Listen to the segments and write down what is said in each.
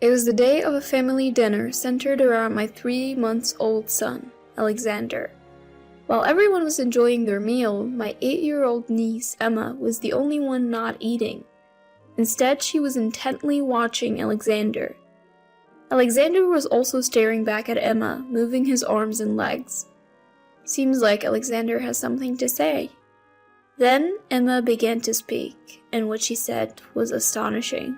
It was the day of a family dinner centered around my 3-month-old son, Alexander. While everyone was enjoying their meal, my 8-year-old niece, Emma, was the only one not eating. Instead, she was intently watching Alexander. Alexander was also staring back at Emma, moving his arms and legs. Seems like Alexander has something to say. Then Emma began to speak, and what she said was astonishing.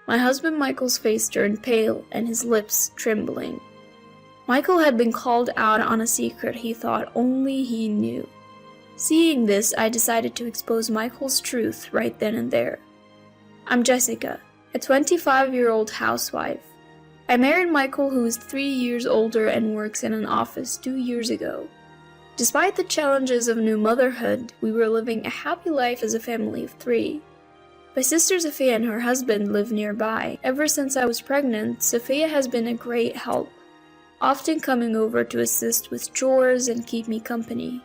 My husband Michael's face turned pale and his lips trembling. Michael had been called out on a secret he thought only he knew. Seeing this, I decided to expose Michael's truth right then and there. I'm Jessica, a 25-year-old housewife. I married Michael, who is 3 years older and works in an office 2 years ago. Despite the challenges of new motherhood, we were living a happy life as a family of 3. My sister Sophia and her husband live nearby. Ever since I was pregnant, Sophia has been a great help, often coming over to assist with chores and keep me company.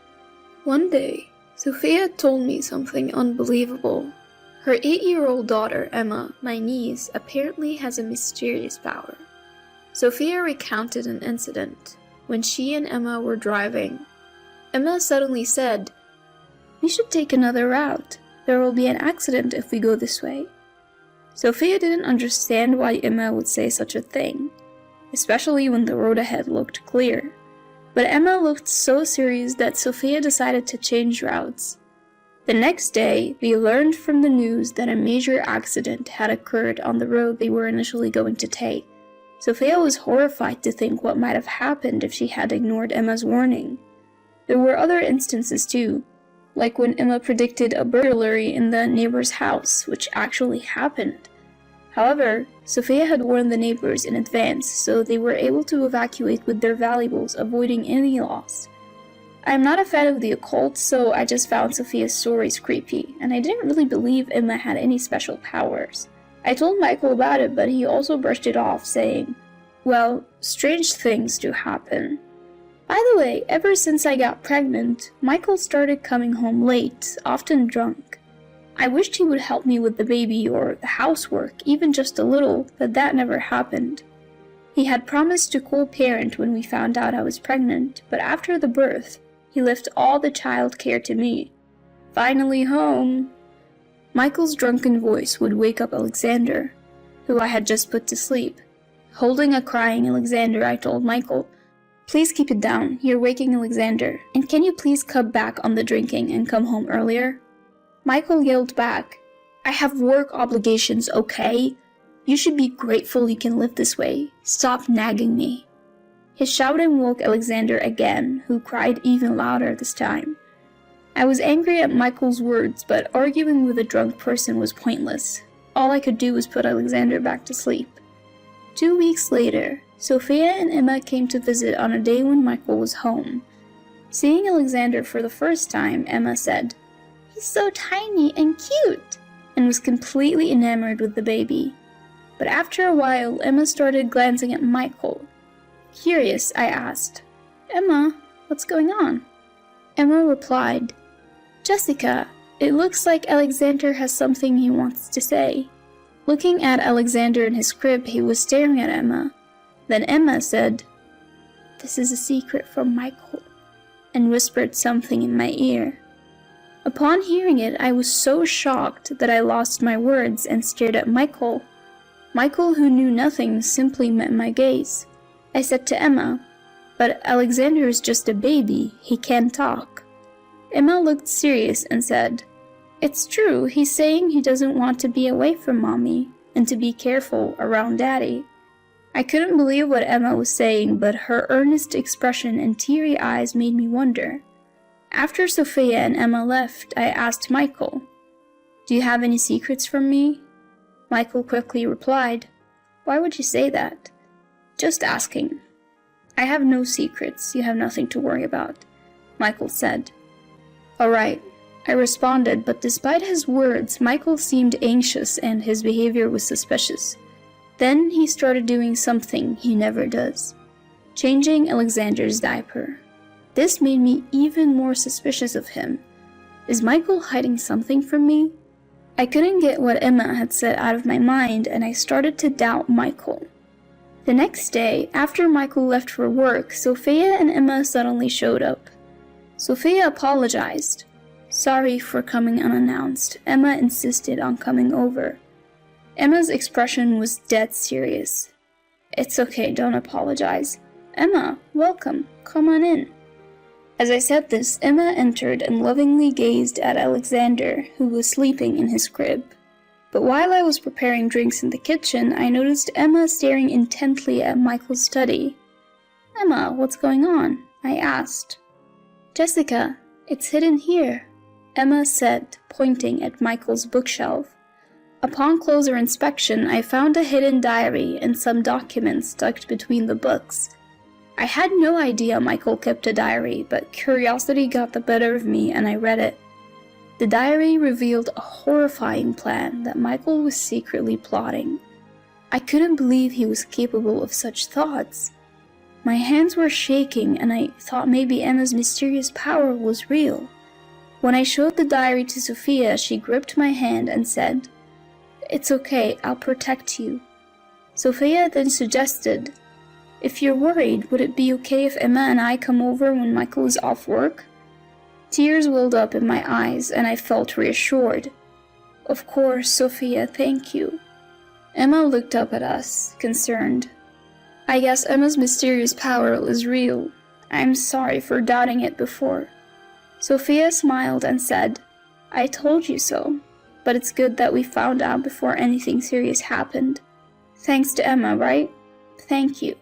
One day, Sophia told me something unbelievable. Her 8-year-old daughter, Emma, my niece, apparently has a mysterious power. Sophia recounted an incident when she and Emma were driving. Emma suddenly said, "We should take another route. There will be an accident if we go this way." Sophia didn't understand why Emma would say such a thing, especially when the road ahead looked clear. But Emma looked so serious that Sophia decided to change routes. The next day, we learned from the news that a major accident had occurred on the road they were initially going to take. Sophia was horrified to think what might have happened if she had ignored Emma's warning. There were other instances too, like when Emma predicted a burglary in the neighbor's house, which actually happened. However, Sophia had warned the neighbors in advance, so they were able to evacuate with their valuables, avoiding any loss. I am not a fan of the occult, so I just found Sophia's stories creepy, and I didn't really believe Emma had any special powers. I told Michael about it, but he also brushed it off, saying, "Well, strange things do happen." By the way, ever since I got pregnant, Michael started coming home late, often drunk. I wished he would help me with the baby or the housework, even just a little, but that never happened. He had promised to co-parent when we found out I was pregnant, but after the birth, he left all the child care to me. Finally home. Michael's drunken voice would wake up Alexander, who I had just put to sleep. Holding a crying Alexander, I told Michael, "Please keep it down, you're waking Alexander, and can you please cut back on the drinking and come home earlier?" Michael yelled back, "I have work obligations, okay? You should be grateful you can live this way. Stop nagging me." His shouting woke Alexander again, who cried even louder this time. I was angry at Michael's words, but arguing with a drunk person was pointless. All I could do was put Alexander back to sleep. 2 weeks later, Sophia and Emma came to visit on a day when Michael was home. Seeing Alexander for the first time, Emma said, "He's so tiny and cute," and was completely enamored with the baby. But after a while, Emma started glancing at Michael. Curious, I asked, "Emma, what's going on?" Emma replied, "Jessica, it looks like Alexander has something he wants to say." Looking at Alexander in his crib, he was staring at Emma. Then Emma said, "This is a secret from Michael," and whispered something in my ear. Upon hearing it, I was so shocked that I lost my words and stared at Michael. Michael, who knew nothing, simply met my gaze. I said to Emma, "But Alexander is just a baby, he can't talk." Emma looked serious and said, "It's true, he's saying he doesn't want to be away from Mommy, and to be careful around Daddy." I couldn't believe what Emma was saying, but her earnest expression and teary eyes made me wonder. After Sophia and Emma left, I asked Michael, "Do you have any secrets from me?" Michael quickly replied, "Why would you say that?" "Just asking." "I have no secrets, you have nothing to worry about," Michael said. "All right," I responded, but despite his words, Michael seemed anxious and his behavior was suspicious. Then he started doing something he never does, changing Alexander's diaper. This made me even more suspicious of him. Is Michael hiding something from me? I couldn't get what Emma had said out of my mind, and I started to doubt Michael. The next day, after Michael left for work, Sophia and Emma suddenly showed up. Sophia apologized. Sorry for coming unannounced. Emma insisted on coming over. Emma's expression was dead serious. It's okay, don't apologize. Emma, welcome. Come on in. As I said this, Emma entered and lovingly gazed at Alexander, who was sleeping in his crib. But while I was preparing drinks in the kitchen, I noticed Emma staring intently at Michael's study. Emma, what's going on? I asked. Jessica, it's hidden here, Emma said, pointing at Michael's bookshelf. Upon closer inspection, I found a hidden diary and some documents tucked between the books. I had no idea Michael kept a diary, but curiosity got the better of me and I read it. The diary revealed a horrifying plan that Michael was secretly plotting. I couldn't believe he was capable of such thoughts. My hands were shaking and I thought maybe Emma's mysterious power was real. When I showed the diary to Sophia, she gripped my hand and said, It's okay, I'll protect you. Sophia then suggested, If you're worried, would it be okay if Emma and I come over when Michael is off work? Tears welled up in my eyes and I felt reassured. Of course, Sophia, thank you. Emma looked up at us, concerned. I guess Emma's mysterious power is real. I'm sorry for doubting it before. Sophia smiled and said, I told you so, but it's good that we found out before anything serious happened. Thanks to Emma, right? Thank you.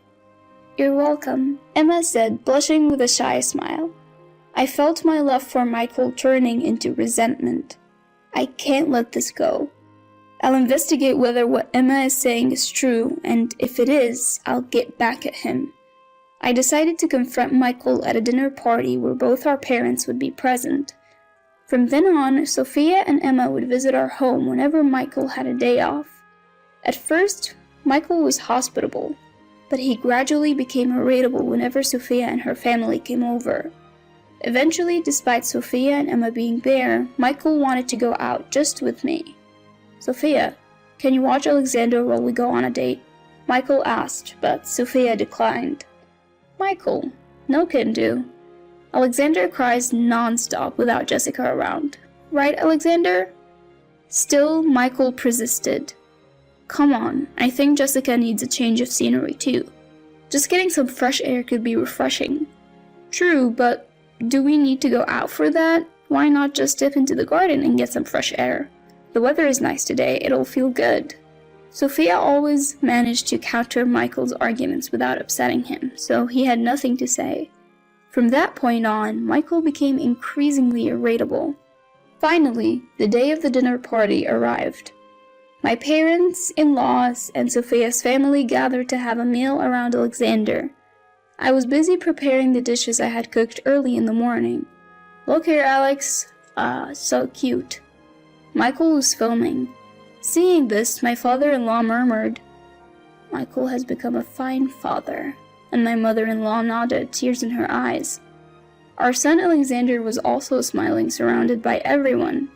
You're welcome, Emma said, blushing with a shy smile. I felt my love for Michael turning into resentment. I can't let this go. I'll investigate whether what Emma is saying is true, and if it is, I'll get back at him. I decided to confront Michael at a dinner party where both our parents would be present. From then on, Sophia and Emma would visit our home whenever Michael had a day off. At first, Michael was hospitable, but he gradually became irritable whenever Sophia and her family came over. Eventually, despite Sophia and Emma being there, Michael wanted to go out just with me. Sophia, can you watch Alexander while we go on a date? Michael asked, but Sophia declined. Michael, no can do. Alexander cries non-stop without Jessica around. Right, Alexander? Still, Michael persisted. Come on, I think Jessica needs a change of scenery too. Just getting some fresh air could be refreshing. True, but do we need to go out for that? Why not just dip into the garden and get some fresh air? The weather is nice today, it'll feel good. Sophia always managed to counter Michael's arguments without upsetting him, so he had nothing to say. From that point on, Michael became increasingly irritable. Finally, the day of the dinner party arrived. My parents, in-laws, and Sophia's family gathered to have a meal around Alexander. I was busy preparing the dishes I had cooked early in the morning. Look here, Alex. So cute. Michael was filming. Seeing this, my father-in-law murmured, Michael has become a fine father, and my mother-in-law nodded, tears in her eyes. Our son Alexander was also smiling, surrounded by everyone.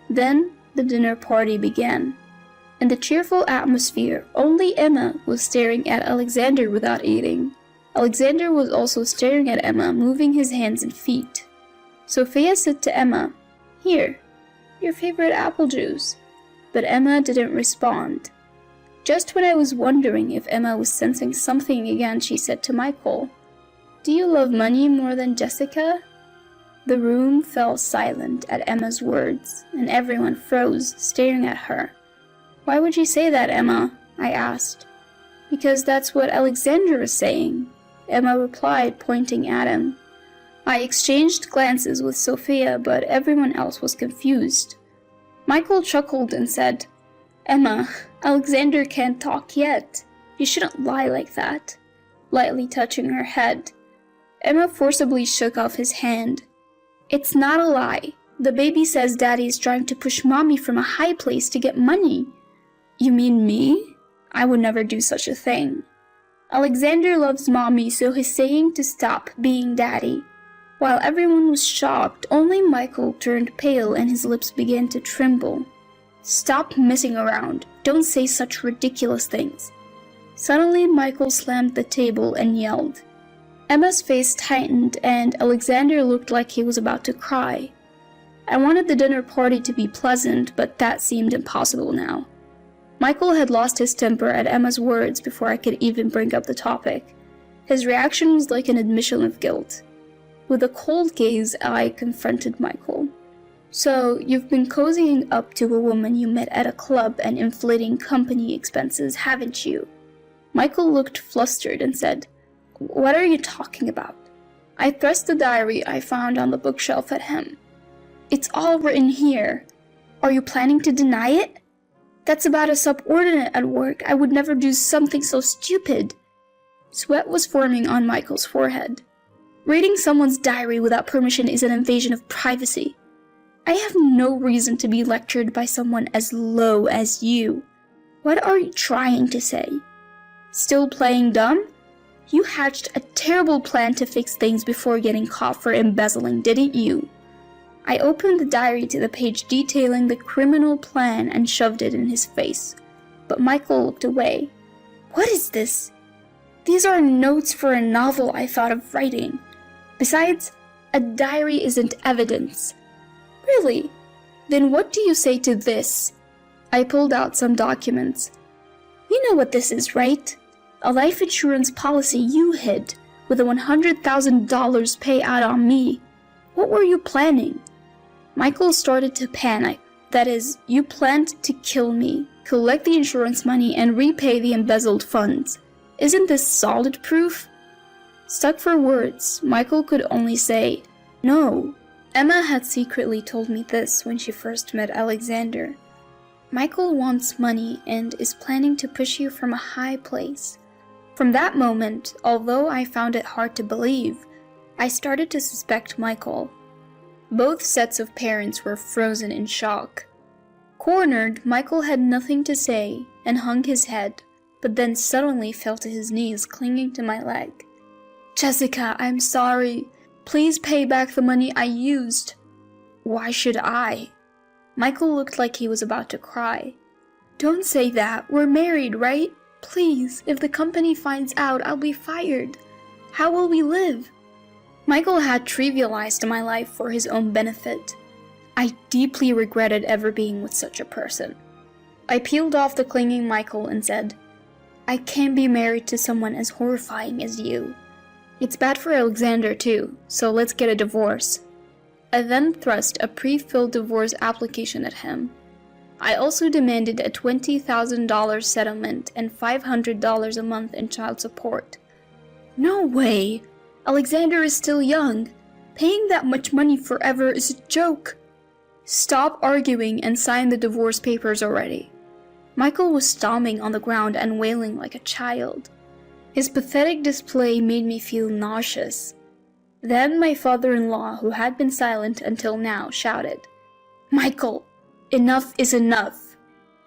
Then, the dinner party began. In the cheerful atmosphere, only Emma was staring at Alexander without eating. Alexander was also staring at Emma, moving his hands and feet. Sophia said to Emma, Here, your favorite apple juice. But Emma didn't respond. Just when I was wondering if Emma was sensing something again, she said to Michael, Do you love money more than Jessica? The room fell silent at Emma's words, and everyone froze, staring at her. Why would you say that, Emma? I asked. Because that's what Alexander is saying, Emma replied, pointing at him. I exchanged glances with Sophia, but everyone else was confused. Michael chuckled and said, Emma, Alexander can't talk yet. You shouldn't lie like that, lightly touching her head. Emma forcibly shook off his hand. It's not a lie. The baby says Daddy is trying to push Mommy from a high place to get money. You mean me? I would never do such a thing. Alexander loves Mommy, so he's saying to stop being Daddy. While everyone was shocked, only Michael turned pale and his lips began to tremble. Stop messing around. Don't say such ridiculous things. Suddenly, Michael slammed the table and yelled. Emma's face tightened, and Alexander looked like he was about to cry. I wanted the dinner party to be pleasant, but that seemed impossible now. Michael had lost his temper at Emma's words before I could even bring up the topic. His reaction was like an admission of guilt. With a cold gaze, I confronted Michael. So, you've been cozying up to a woman you met at a club and inflating company expenses, haven't you? Michael looked flustered and said, What are you talking about? I thrust the diary I found on the bookshelf at him. It's all written here. Are you planning to deny it? That's about a subordinate at work. I would never do something so stupid. Sweat was forming on Michael's forehead. Reading someone's diary without permission is an invasion of privacy. I have no reason to be lectured by someone as low as you. What are you trying to say? Still playing dumb? You hatched a terrible plan to fix things before getting caught for embezzling, didn't you? I opened the diary to the page detailing the criminal plan and shoved it in his face. But Michael looked away. What is this? These are notes for a novel I thought of writing. Besides, a diary isn't evidence. Really? Then what do you say to this? I pulled out some documents. You know what this is, right? A life insurance policy you hid, with a $100,000 payout on me. What were you planning? Michael started to panic. That is, you planned to kill me, collect the insurance money, and repay the embezzled funds. Isn't this solid proof? Stuck for words, Michael could only say, No. Emma had secretly told me this when she first met Alexander. Michael wants money and is planning to push you from a high place. From that moment, although I found it hard to believe, I started to suspect Michael. Both sets of parents were frozen in shock. Cornered, Michael had nothing to say and hung his head, but then suddenly fell to his knees, clinging to my leg. Jessica, I'm sorry. Please pay back the money I used. Why should I? Michael looked like he was about to cry. Don't say that. We're married, right? Please, if the company finds out, I'll be fired. How will we live? Michael had trivialized my life for his own benefit. I deeply regretted ever being with such a person. I peeled off the clinging Michael and said, I can't be married to someone as horrifying as you. It's bad for Alexander too, so let's get a divorce. I then thrust a pre-filled divorce application at him. I also demanded a $20,000 settlement and $500 a month in child support. No way! Alexander is still young. Paying that much money forever is a joke. Stop arguing and sign the divorce papers already. Michael was stomping on the ground and wailing like a child. His pathetic display made me feel nauseous. Then my father-in-law, who had been silent until now, shouted, Michael, enough is enough.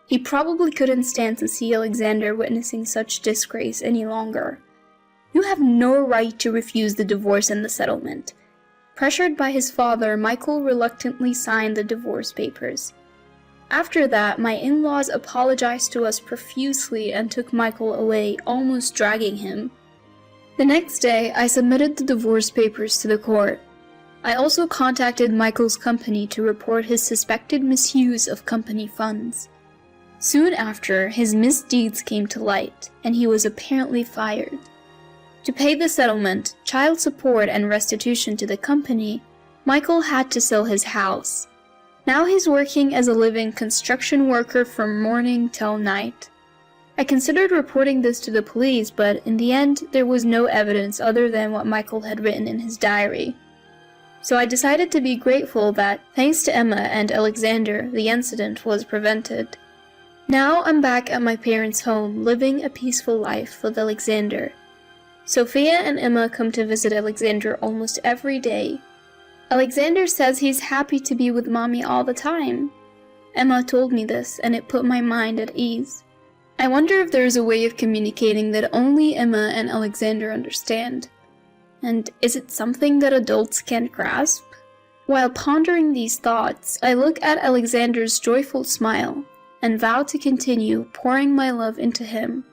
He probably couldn't stand to see Alexander witnessing such disgrace any longer. You have no right to refuse the divorce and the settlement. Pressured by his father, Michael reluctantly signed the divorce papers. After that, my in-laws apologized to us profusely and took Michael away, almost dragging him. The next day, I submitted the divorce papers to the court. I also contacted Michael's company to report his suspected misuse of company funds. Soon after, his misdeeds came to light, and he was apparently fired. To pay the settlement, child support, and restitution to the company, Michael had to sell his house. Now he's working as a living construction worker from morning till night. I considered reporting this to the police, but in the end, there was no evidence other than what Michael had written in his diary. So I decided to be grateful that, thanks to Emma and Alexander, the incident was prevented. Now I'm back at my parents' home, living a peaceful life with Alexander. Sophia and Emma come to visit Alexander almost every day. Alexander says he's happy to be with mommy all the time. Emma told me this, and it put my mind at ease. I wonder if there is a way of communicating that only Emma and Alexander understand. And is it something that adults can't grasp? While pondering these thoughts, I look at Alexander's joyful smile and vow to continue pouring my love into him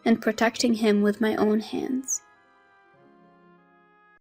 and protecting him with my own hands.